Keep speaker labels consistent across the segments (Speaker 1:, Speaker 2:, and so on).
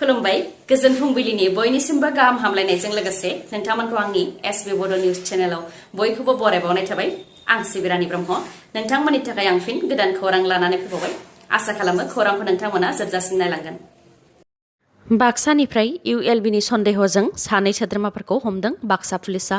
Speaker 1: खुलुमबाय गोजोन फुंबिलिनि बयनिसिमबो गाहाम हामलायनायजों लोगोसे नोंथांमोनखौ आंनि SBBODO निउज चेनेलाव बयखौबो बरायबावनाय थाबाय। आं सिबिरानि ब्रह्म नोंथांमोननि थाखाय आं फिन गोदान खौरां लानानै फैबावबाय। आसा खालामो खौरांखौ नोंथांमोना जोबजासिम नायलांगोन। बाक्सानिफ्राय ULB नि सन्देहजों सानै सोद्रोमाफोरखौ हमदों बाक्सा पुलिसा।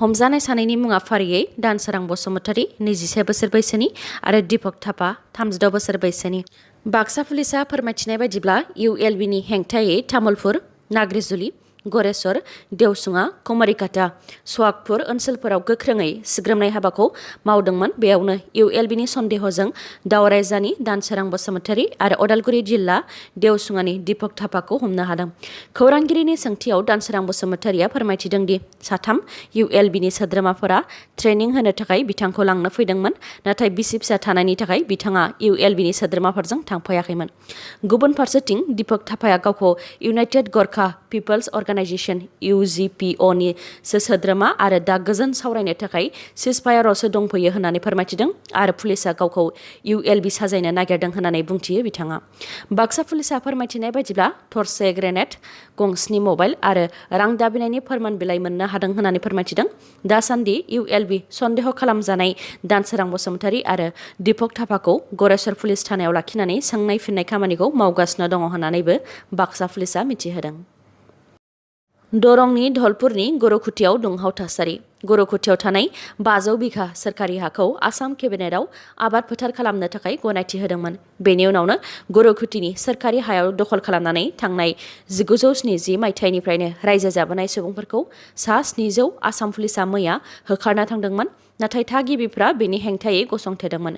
Speaker 1: हमजानाय सानैनि मुङा फारियै दानसोरां बसुमतारी 21 बोसोर बैसोनि आरो दीपक थापा 36 बोसोर बैसोनि। बाक्सा पुलिसा फोरमायथिनाय बायदिब्ला ULB नि हेंथायै तामुलपुर, नाग्रिजुलि, गरेस्वर, देवसुङा, कुमारिकाटा, सवागपुर ओनसोलफोराव गोख्रोङै सिग्रोमनाय हाबाखौ मावदोंमोन। बेयावनो ULB नि सन्देहजों दावरायजानि दानसोरां बसुमतारी आरो अदालगुरि जिल्ला देवसुङानि दीपक थापाखौ हमनो हादों। खौरांगिरिनि सोंथियाव दानसोरां बसुमतारीया फोरमायथिदों दि साथाम ULB नि सोद्रोमाफोरा ट्रेनिं होनो थाखाय बिथांखौ लांनो फैदोंमोन, नाथाय बिसि फिसा थानायनि थाखाय बिथाङा ULB नि सोद्रोमाफोरजों थांफायाखैमोन। गुबुन फारसेथिं दीपक थापाया गावखौ इउनाइटेड गरखा पिपल्स अर्गानाइजेशन UGPO नि सोद्रोमा आरो दा गोजोन सावरायनो थाखाय सिजफायारावसो दंफैयो होननानै फोरमायथिदों आरो पुलिसा गावखौ ULB साजायनो नागिरदों होननानै बुंथियो बिथाङा। बाक्सा पुलिसा फोरमायथिनाय बायदिब्ला थरसे ग्रेनेड, गंस्नि मबाइल आरो रां दाबिनायनि फोरमान बिलाइ मोननो हादों होननानै फोरमायथिदों। दासान्दि ULB सन्देह खालामजानाय दानसोरां बसुमतारी आरो दीपक थापाखौ गरेस्वर पुलिस थानायाव लाखिनानै सोंनाय फिननाय खामानिखौ मावगासिनो दङ होननानैबो बाक्सा पुलिसा मिथिहोदों। दरंनि धलपुरनि गर'खुथियाव दुंहाव थासारि। गर'खुथियाव थानाय 500 बिघा सोरखारि हाखौ आसाम केबिनेटआव आबाद फोथार खालामनो थाखाय गनायथि होदोंमोन। बेनि उनावनो गर'खुथिनि सोरखारि हायाव दखल खालामनानै थांनाय 1970 मायथाइनिफ्रायनो रायजो जाबोनाय सुबुंफोरखौ सा 700 आसाम पुलिसा मैया होखारना थांदोंमोन, नाथाय थागिबिफ्रा बेनि हेंथायै गसंथेदोंमोन।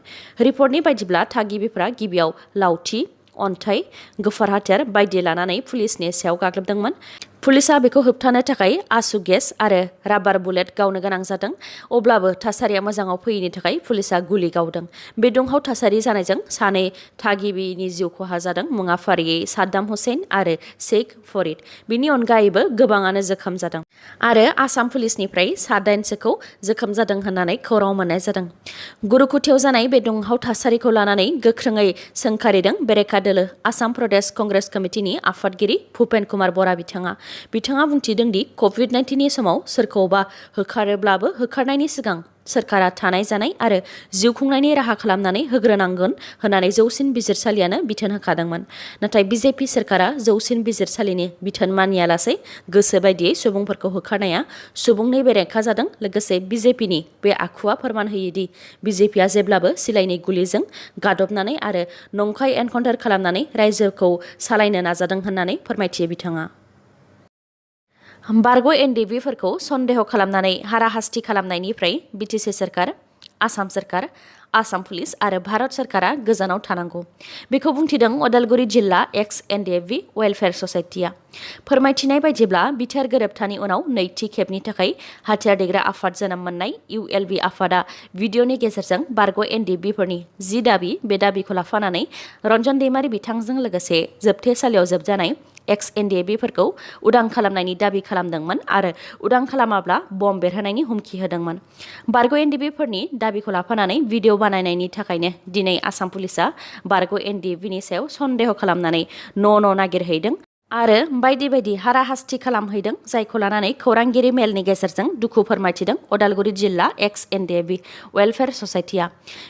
Speaker 1: रिपर्टनि बायदिब्ला थागिबिफ्रा गिबियाव लावथि, अन्थाइ, गोफार हाथियार बायदि लानानै पुलिसनि सायाव गाग्लोबदोंमोन। पुलिसा बेखौ होबथानो थाखाय आसु गेस आरो राबार बुलेट गावनो गोनां जादों। अब्लाबो थासारिया मोजाङाव फैयैनि थाखाय पुलिसा गुलि गावदों। बे दुंहाव थासारि जानायजों सानै थागिबिनि जिउ खहा जादों। मुङा फारियै साद्दाम हुसैन आरो शेख फरिद। बिनि अनगायैबो गोबाङानो जोखोम जादों आरो आसाम पुलिसनिफ्राय 8सोखौ जोखोम जादों होननानै खौरां मोननाय जादों। गर'खुथियाव जानाय बे दुंहाव थासारिखौ लानानै गोख्रोङै सोंखारिदों बेरेखा दोलो आसाम प्रदेश कंग्रेस कमिटिनि आफादगिरि भुपेन कुमार बरा बिथाङा बुंथिदों दि COVID-19 समाव सोरखौबा होखारोब्लाबो होखारनायनि सिगां सोरखारा थानाय जानाय आरो जिउ खुंनायनि राहा खालामनानै होग्रोनांगोन होननानै जौसिन बिजिरसालियानो बिथोन होखादोंमोन। नाथाय BJP सोरखारा जौसिन बिजिरसालिनि बिथोन मानियालासै गोसो बायदियै सुबुंफोरखौ होखारनाया सुबुंनि बेरेखा जादों। लोगोसे BJPनि बे आखुआ फोरमान होयोदि BJPआ जेब्लाबो सिलाइनि गुलिजों गादबनानै आरो नंखाय एनकाउन्टार खालामनानै रायजोखौ सालायनो नाजादों होननानै फोरमायथियो बिथाङा। बारग' NDBफोरखौ सन्देह खालामनानै हाराहास्ति खालामनायनिफ्राय BTC सोरखार, आसाम सोरखार, आसाम पुलिस आरो भारत सोरखारा गोजानाव थानांगौ। बेखौ बुंथिदों अदालगुरि जिल्ला ex-NDFB वेलफेयार ससाइटिया। फोरमायथिनाय बायदिब्ला बिथार गोरोबथानि उनाव नैथि खेबनि थाखाय हाथियार दैग्रा आफाद जोनोम मोननाय ULB आफादा भिडिअनि गेजेरजों बारग' NDBफोरनि जि दाबि बे दाबिखौ लाफानानै रन्जन दैमारि बिथांजों लोगोसे जोबथेसालियाव जोबजानाय ex-NDFBफोरखौ उदां खालामनायनि दाबि खालामदोंमोन आरो उदां खालामाब्ला बम बेरहोनायनि हुमखि होदोंमोन। बारग' NDBफोरनि दाबिखौ लाफानानै भिडिअ बानायनायनि थाखायनो दिनै आसाम पुलिसा बारग' NDBनि सायाव सन्देह खालामनानै न' नागिरहैदों आरो बायदि बायदि हाराहास्ति खालामहैदों, जायखौ लानानै खौरांगिरि मेलनि गेजेरजों दुखु फोरमायथिदों अदालगुरि जिल्ला ex-NDFB वेलफेयार ससाइटिया।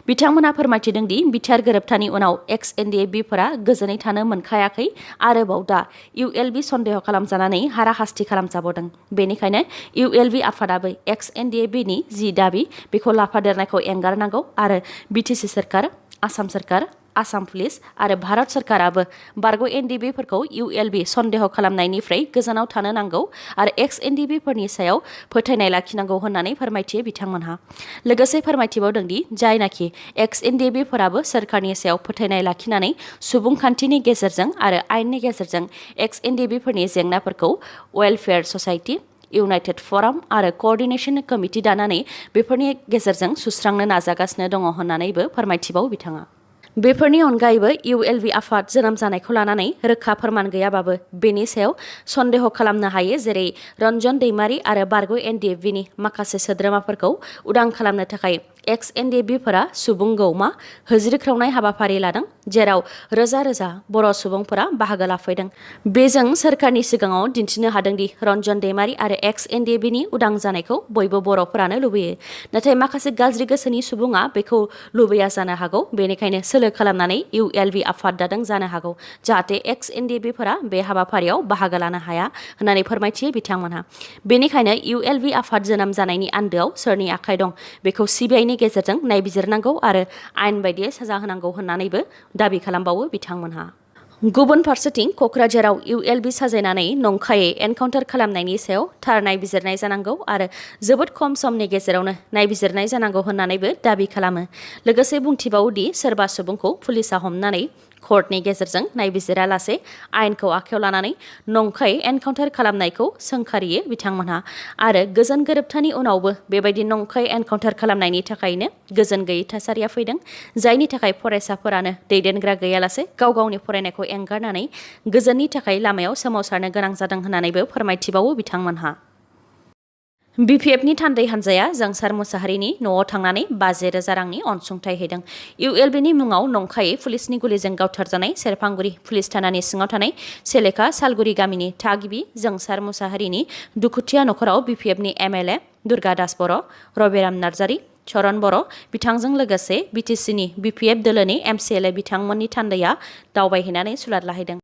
Speaker 1: बिथांमोनहा फोरमायथिदों दि बिथार गोरोबथानि उनाव ex-NDFBफोरा गोजोनै थानो मोनखायाखै, आरोबाव दा ULB सन्देह खालामजानानै हाराहास्ति खालामजाबावदों। बेनिखायनो ULB आफादाबो ex-NDFBनि जि दाबि बेखौ लाफादेरनायखौ एंगारनांगौ आरो BTC सोरखार, आसाम सोरखार, आसाम पुलिस आरो भारत सोरखाराबो बारग' NDBफोरखौ ULB सन्देह खालामनायनिफ्राय गोजानाव थानो नांगौ आरो ex-NDBफोरनि सायाव फोथायनाय लाखिनांगौ होननानै फोरमायथियो बिथांमोनहा। लोगोसे फोरमायथिबावदों दि जायनाखि ex-NDBफोराबो सोरखारनि सायाव फोथायनाय लाखिनानै सुबुंखान्थिनि गेजेरजों आरो आयेननि गेजेरजों ex-NDBफोरनि जेंनाफोरखौ वेलफेयार ससाइटि, इउनाइटेड फराम आरो क'अर्डिनेशन कमिटि दानानै बेफोरनि गेजेरजों सुस्रांनो नाजागासिनो दङ होननानैबो फोरमायथिबाव बिथाङा। बेफोरनि अनगायैबो ULB आफाद जोनोम जानायखौ लानानै रोखा फोरमान गैयाबाबो बेनि सायाव सन्देह खालामनो हायो, जेरै रन्जन दैमारि आरो बारग' NDFBनि माखासे सोद्रोमाफोरखौ उदां खालामनो थाखाय ex-NDFBफोरा सुबुं गौमा होज्रिख्रावनाय हाबाफारि लादों, जेराव रोजा रोजा बर' सुबुंफोरा बाहागो लाफैदों। बेजों सोरखारनि सिगाङाव दिन्थिनो हादोंदि रन्जन दैमारि आरो ex-NDFBनि उदां जानायखौ बयबो बर'फोरानो लुबैयो। नाथाय माखासे गाज्रि गोसोनि सुबुङा बेखौ लुबैया जानो हागौ, बेनिखायनो सोलो खालामनानै ULB आफाद दादों जानो हागौ, जाहाथे ex-NDFBफोरा बे हाबाफारियाव बाहागो लानो हाया होननानै फोरमायथियो बिथांमोनहा। बेनिखायनो ULB आफाद जोनोम जानायनि आन्दोआव सोरनि आखाइ दं बेखौ CBIनि गेजेरजों नायबिजिरनांगौ आरो आयेन बायदियै साजा होनांगौ होननानैबो दाबि खालामबावो बिथांमोनहा। गुबुन फारसेथिं क'क्राझाराव ULB साजायनानै नंखायै एनकाउन्टार खालामनायनि सायाव थार नायबिजिरनाय जानांगौ आरो जोबोद खम समनि गेजेरावनो नायबिजिरनाय जानांगौ होननानैबो दाबि खालामो। लोगोसे बुंथिबावोदि सोरबा सुबुंखौ पुलिसा हमनानै कर्टनि गेजेरजों नायबिजिरालासे आयेनखौ आखायाव लानानै नंखायै एनकाउन्टार खालामनायखौ सोंखारियो बिथांमोनहा आरो गोजोन गोरोबथानि उनावबो बेबायदि नंखाय एनकाउन्टार खालामनायनि थाखायनो गोजोन गैयै थासारिया फैदों, जायनि थाखाय फरायसाफोरानो दैदेनग्रा गैयालासे गाव गावनि फरायनायखौ एंगारनानै गोजोननि थाखाय लामायाव सोमावसारनो गोनां जादों होननानैबो फोरमायथिबावो बिथांमोनहा। BPFनि थान्दै हान्जाया जोंसार मुसाहारिनि न'आव थांनानै 50,000 रांनि अनसुंथाइ होदों। ULBनि मुङाव नंखायै पुलिसनि गुलिजों गावथारजानाय सेरफांगुरि पुलिस थानानि सिङाव थानाय सेलेखा सालगुरि गामिनि थागिबि जोंसार मुसाहारिनि दुखुथिया नखराव BPFनि MLA दुर्गा दास बर', रबिराम नार्जारि, चरण बर' बिथांजों लोगोसे BTCनि BPF दोलोनि MCLA बिथांमोननि थान्दैया दावबायहैनानै सुलाद लाहैदों।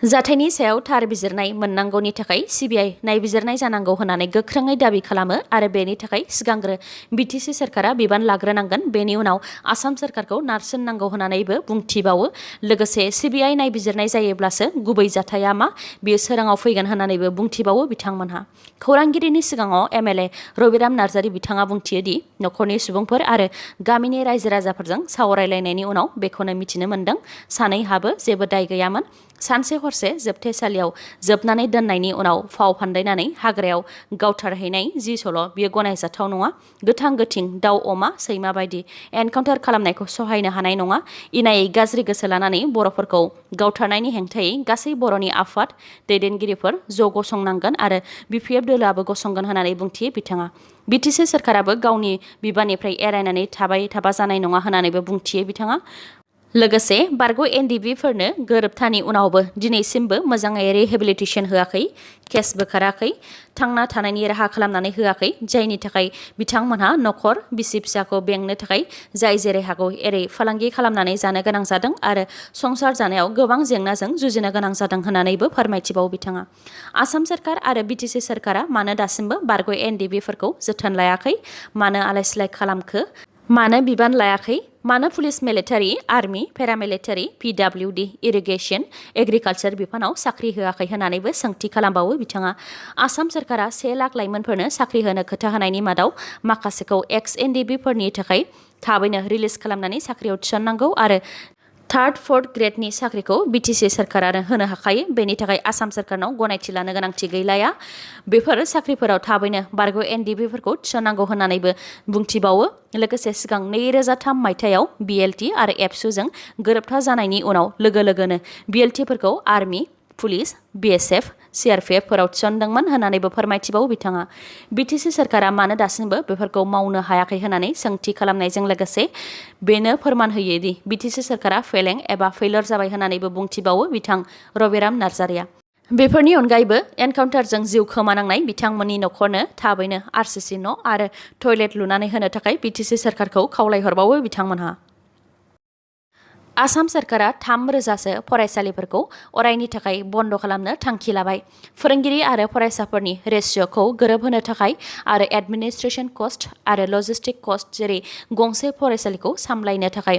Speaker 1: जाथायनि सायाव थार बिजिरनाय मोननांगौनि थाखाय CBI नायबिजिरनाय जानांगौ होननानै गोख्रोङै दाबि खालामो आरो बेनि थाखाय सिगांग्रो BTC सोरखारा बिबान लाग्रोनांगोन, बेनि उनाव आसाम सोरखारखौ नारसिननांगौ होननानैबो बुंथिबावो। लोगोसे CBI नायबिजिरनाय जायोब्लासो गुबै जाथाया मा बेयो सोराङाव फैगोन होननानैबो बुंथिबावो बिथांमोनहा। खौरांगिरिनि सिगाङाव MLA रबिराम नार्जारि बिथाङा बुंथियोदि नखरनि सुबुंफोर आरो गामिनि रायजो राजाफोरजों सावरायलायनायनि उनाव बेखौनो मिथिनो मोन्दों सानैहाबो जेबो दाय गैयामोन। सानसे हरसे जोबथेसालियाव जोबनानै दोननायनि उनाव फाव फान्दायनानै हाग्रायाव गावथारहैनाय जि सल' बियो गनायजाथाव नङा। गोथां गोथिं दाउ अमा सैमा बायदि एनकाउन्टार खालामनायखौ सहायनो हानाय नङा। इनायै गाज्रि गोसो लानानै बर'फोरखौ गावथारनायनि हेंथायै गासै बर'नि आफाद दैदेनगिरिफोर ज' गसंनांगोन आरो BPF दोलोआबो गसंगोन होननानै बुंथियो बिथाङा। BTC सोरखाराबो गावनि बिबाननिफ्राय एरायनानै थाबाय थाबा जानाय नङा होननानैबो बुंथियो बिथाङा। लोगोसे बारग' NDFBफोरनो गोरोबथानि उनावबो दिनैसिमबो मोजाङै रिहेबिलिटेसन होआखै, केस बोखाराखै, थांना थानायनि राहा खालामनानै होआखै, जायनि थाखाय बिथांमोनहा नखर बिसि फिसाखौ बेंनो थाखाय जाय जेरै हागौ एरै फालांगि खालामनानै जानो गोनां जादों आरो संसार जानायाव गोबां जेंनाजों जुजिनो गोनां जादों होननानैबो फोरमायथिबावो बिथाङा। आसाम सोरखार आरो BTC सोरखारा मानो दासिमबो बारग' NDFBफोरखौ जोथोन लायाखै, मानो आलाय सिलाय खालामखो, मानो बिबान लायाखै, मानो police military, army, paramilitary, PWD, irrigation, agriculture बिफानाव साख्रि होआखै होननानैबो सोंथि खालामबावो बिथाङा। आसाम सोरखारा 1 लाख लाइमोनफोरनो साख्रि होनो खोथा होनायनि मादाव माखासेखौ ex-NDFBफोरनि थाखाय थाबैनो रिलिज खालामनानै साख्रियाव थिसननांगौ आरो 3rd 4th ग्रेडनि साख्रिखौ BTC सोरखारानो होनो हाखायो, बेनि थाखाय आसाम सोरखारनाव गनायथि लानो गोनांथि गैलाया। बेफोर साख्रिफोराव थाबैनो बारग' NDFBफोरखौ थिसननांगौ होननानैबो बुंथिबावो। लोगोसे सिगां 2003 मायथाइयाव BLT आरो एबसुजों गोरोबथा जानायनि उनाव लोगो लोगोनो BLTफोरखौ आर्मि, पुलिस, BSF, CRPFफोराव थिसनदोंमोन होननानैबो फोरमायथिबावो बिथाङा। BTC सोरखारा मानो दासिमबो बेफोरखौ मावनो हायाखै होननानै सोंथि खालामनायजों लोगोसे बेनो फोरमान होयोदि BTC सोरखारा फेलें एबा फेलर जाबाय होननानैबो बुंथिबावो बिथां रबिराम नार्जारिया। बेफोरनि अनगायैबो एनकाउन्टारजों जिउ खोमानांनाय बिथांमोननि नखरनो थाबैनो RCC न' आरो टयलेट लुनानै होनो थाखाय BTC सोरखारखौ खावलायहरबावो बिथांमोनहा। आसाम सोरखारा 3,000सो फरायसालिफोरखौ अरायनि थाखाय बन्द खालामनो थांखि लाबाय। फोरोंगिरि आरो फरायसाफोरनि रेशिय'खौ गोरोबहोनो थाखाय आरो एडमिनिस्ट्रेसन कस्ट आरो लजिस्टिक कस्ट जेरै गंसे फरायसालिखौ सामलायनो थाखाय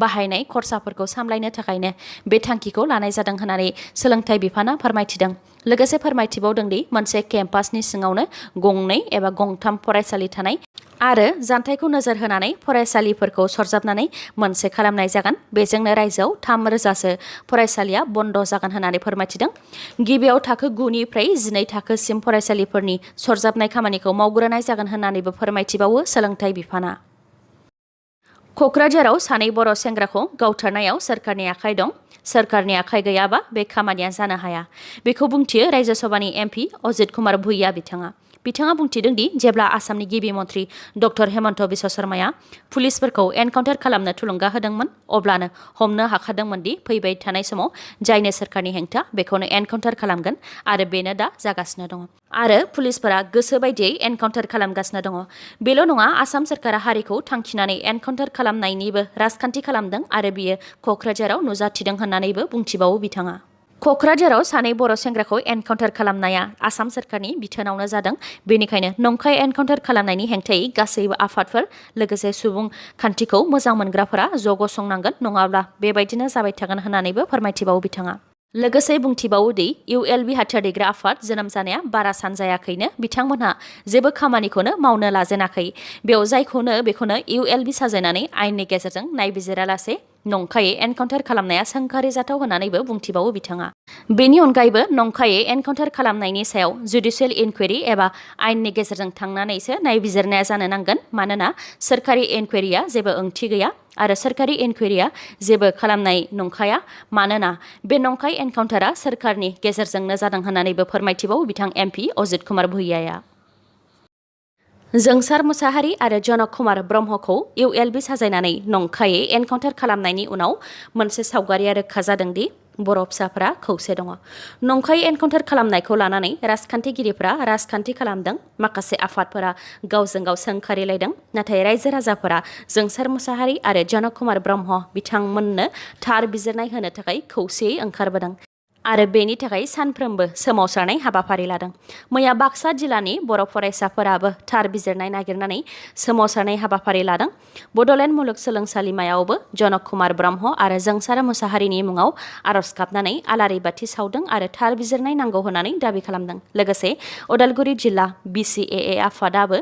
Speaker 1: बाहायनाय खरसाफोरखौ सामलायनो थाखायनो बे थांखिखौ लानाय जादों होननानै सोलोंथाइ बिफाना फोरमायथिदों। लोगोसे फोरमायथिबावदोंदि मोनसे केम्पासनि सिङावनो 2 एबा 3 फरायसालि थानाय आरो जानथायखौ नोजोर होनानै फरायसालिफोरखौ सरजाबनानै मोनसे खालामनाय जागोन। बेजोंनो रायजोआव 3,000सो फरायसालिया बन्द जागोन होननानै फोरमायथिदों। गिबियाव थाखो 9निफ्राय 12 थाखोसिम फरायसालिफोरनि सरजाबनाय खामानिखौ मावग्रोनाय जागोन होननानैबो फोरमायथिबावो सोलोंथाइ बिफाना। क'क्राझाराव सानै बर' सेंग्राखौ गावथारनायाव सोरखारनि आखाइ दं। सोरखारनि आखाइ गैयाबा बे खामानिया जानो हाया। बेखौ बुंथियो रायजो सभानि एमपि अजित कुमार भुइया बिथाङा बुंथिदों दि जेब्ला आसामनि गिबि मन्त्रि डक्टर हेमन्त बिश्व शर्माया पुलिसफोरखौ एनकाउन्टार खालामनो थुलुंगा होदोंमोन अब्लानो हमनो हाखादोंमोन दि फैबाय थानाय समाव जायनो सोरखारनि हेंथा बेखौनो एनकाउन्टार खालामगोन आरो बेनो दा जागासिनो दङ। आरो पुलिसफोरा गोसो बायदियै एनकाउन्टार खालामगासिनो दङ। बेल' नङा, आसाम सोरखारा हारिखौ थांखिनानै एनकाउन्टार खालामनायनिबो राजखान्थि खालामदों आरो बियो क'क्राझाराव नुजाथिदों होननानैबो बुंथिबावो बिथाङा। क'क्राझाराव सानै बर' सेंग्राखौ एनकाउन्टार खालामनाया आसाम सोरखारनि बिथोनावनो जादों। बेनिखायनो नंखाय एनकाउन्टार खालामनायनि हेंथायै गासैबो आफादफोर लोगोसे सुबुं खान्थिखौ मोजां मोनग्राफोरा ज' गसंनांगोन, नङाब्ला बेबायदिनो जाबाय थागोन होननानैबो फोरमायथिबावो बिथाङा। लोगोसे बुंथिबावो दि ULB हाथियार दैग्रा आफाद जोनोम जानाया बारा सान जायाखैनो बिथांमोनहा जेबो खामानिखौनो मावनो लाजेनाखै। बेयाव जायखौनो बेखौनो ULB साजायनानै आयेननि गेजेरजों नायबिजिरालासे नंखायै एनकाउन्टार खालामनाया सोंखारि जाथाव होननानैबो बुंथिबावो बिथाङा। बेनि अनगायैबो नंखायै एनकाउन्टार खालामनायनि सायाव जुडिसियेल इनकुवेरि एबा आयेननि गेजेरजों थांनानैसो नायबिजिरनाया जानो नांगोन। मानोना सोरखारि इनकुवेरिया जेबो ओंथि गैया आरो सोरखारि इनकुवेरिया जेबो खालामनाय नंखाया। मानोना बे नंखाय एनकाउन्टारा सोरखारनि गेजेरजोंनो जादों होननानैबो फोरमायथिबावो बिथां एमपि अजित कुमार भुइयाया। जोंसार मुसाहारि आरो जनक कुमार ब्रह्मखौ ULB साजायनानै नंखायै एनकाउन्टार खालामनायनि उनाव मोनसे सावगारिया रोखा जादों दि बर' फिसाफोरा खौसे दङ। नंखायै एनकाउन्टार खालामनायखौ लानानै राजखान्थिगिरिफोरा राजखान्थि खालामदों। माखासे आफादफोरा गावजों गाव सोंखारिलायदों। नाथाय रायजो राजाफोरा जोंसार मुसाहारि आरो जनक कुमार ब्रह्म बिथांमोननो थार बिजिरनाय होनो थाखाय खौसेयै ओंखारबोदों आरो बेनि थाखाय सानफ्रोमबो सोमावसारनाय हाबाफारि लादों। मैया बाक्सा जिल्लानि बर' फरायसाफोराबो थार बिजिरनाय नागिरनानै सोमावसारनाय हाबाफारि लादों। बड'लेण्ड मुलुगसोलोंसालिमायावबो जनक कुमार ब्रह्म आरो जोंसार मुसाहारिनि मुङाव आर'ज गाबनानै आलारि बाथि सावदों आरो थार बिजिरनाय नांगौ होननानै दाबि खालामदों। लोगोसे उदालगुरि जिल्ला BCAA आफादाबो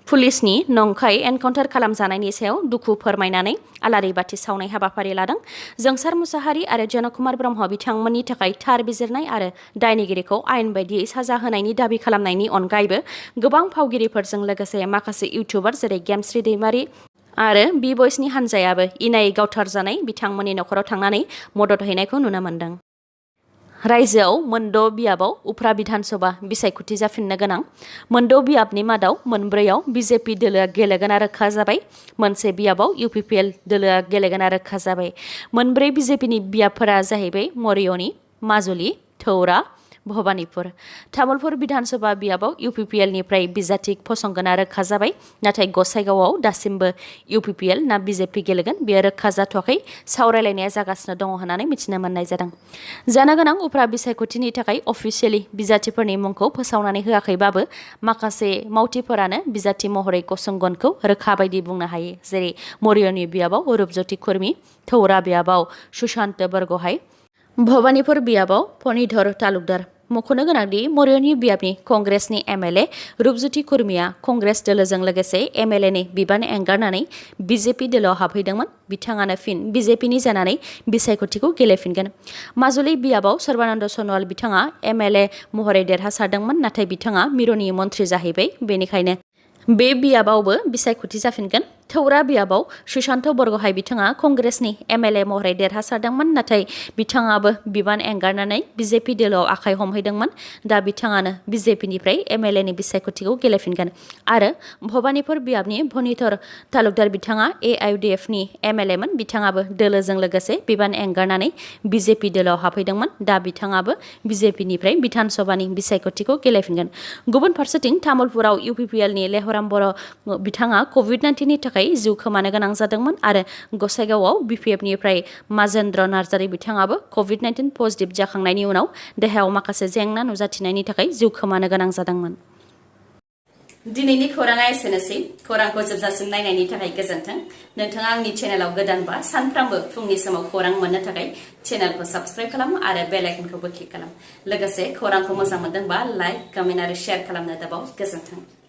Speaker 1: पुलिसनि नंखाय एनकाउन्टार खालामजानायनि सायाव दुखु फोरमायनानै आलारि बाथि सावनाय हाबाफारि लादों। जोंसार मुसाहारि आरो जनक कुमार ब्रह्म बिथांमोननि थाखाय थार बिजिरनाय आरो दायनिगिरिखौ आयेन बायदियै साजा होनायनि दाबि खालामनायनि अनगायैबो गोबां फावगिरिफोरजों लोगोसे माखासे इउटुबार जेरै गेमस्रि दैमारि आरो बि-बयसनि हान्जायाबो इनायै गावथारजानाय बिथांमोननि न'खराव थांनानै मदद हैनायखौ नुनो मोन्दों। रायजोआव मोनद' बियाबाव उफ्रा बिधानसभा बिसायख'थि जाफिननो गोनां। मोनद' बियाबनि मादाव मोनब्रैयाव BJP दोलोआ गेलेगोना रोखा जाबाय। मोनसे बियाबाव UPPL दोलोआ गेलेगोना रोखा जाबाय। मोनब्रै BJPनि बियाबफोरा जाहैबाय मरियनि, माजुलि, थौरा, भबानिपुर। तामुलपुर बिधानसभा बियाबाव UPPLनिफ्राय बिजाथि फसंगोना रोखा जाबाय। नाथाय गसाइगावआव दासिमबो UPPL ना BJP गेलेगोन बेयो रोखा जाथ'वाखै। सावरायलायनाया जागासिनो दङ होननानै मिथिनो मोननाय जादों। जानो गोनां उफ्रा बिसायख'थिनि थाखाय अफिसियेलि बिजाथिफोरनि मुंखौ फोसावनानै होआखैबाबो माखासे मावथिफोरानो बिजाथि महरै गसंगोनखौ रोखा बायदि बुंनो हायो। जेरै मरियनि बियाबाव रुपज्योति खुर्मि, थौरा बियाबाव सुशान्त बरग'हाइ, भबानिपुर बियाबाव फणिधर तालुकदार। मख'नो गोनांदि मरियनि बियाबनि कंग्रेसनि MLA रुपज्योति खुर्मिया कंग्रेस दोलोजों लोगोसे MLAनि बिबान एंगारनानै BJP दोलोआव हाबहैदोंमोन। बिथाङानो फिन BJPनि जानानै बिसायख'थिखौ गेलेफिनगोन। माजुलि बियाबाव सर्बानन्द सन'वाल बिथाङा MLA महरै देरहासारदोंमोन, नाथाय बिथाङा मिरुनि मन्थ्रि जाहैबाय। बेनिखायनो बे बियाबावबो बिसायख'थि जाफिनगोन। थौरा बियाबाव सुशान्त बरग'हाइ बिथाङा कंग्रेसनि MLA महरै देरहासारदोंमोन, नाथाय बिथाङाबो बिबान एंगारनानै BJP दोलोआव आखाइ हमहैदोंमोन। दा बिथाङानो BJPनिफ्राय MLAनि बिसायख'थिखौ गेलेफिनगोन। आरो भबानिपुर बियाबनि फणिधर तालुकदार बिथाङा AIUDFनि MLA मोन। बिथाङाबो दोलोजों लोगोसे बिबान एंगारनानै BJP दोलोआव हाबहैदोंमोन। दा बिथाङाबो BJPनिफ्राय बिधानसभानि बिसायख'थिखौ गेलेफिनगोन। गुबुन फारसेथिं तामुलपुराव UPPLनि लेहराम बर' बिथाङा COVID-19नि थाखाय जिउ खोमानो गोनां जादोंमोन आरो गसाइगावआव BPFनिफ्राय माजेन्द्र नार्जारि बिथाङाबो COVID-19 पजिटिभ जाखांनायनि उनाव देहायाव माखासे जेंना नुजाथिनायनि थाखाय जिउ खोमानो गोनां जादोंमोन। दिनैनि खौराङा एसेनोसै। खौरांखौ जोबजासिम नायनायनि थाखाय गोजोन्थों। नोंथाङा आंनि चेनेलाव गोदानबा सानफ्रामबो फुंनि समाव खौरां मोननो थाखाय चेनेलखौ साबस्क्राइब खालाम आरो बेल आइकनखौबो क्लिक खालाम। लोगोसे खौरांखौ मोजां मोनदोंबा लाइक, कमेन्ट आरो शेयार खालामनो दाबाव। गोजोन्थों।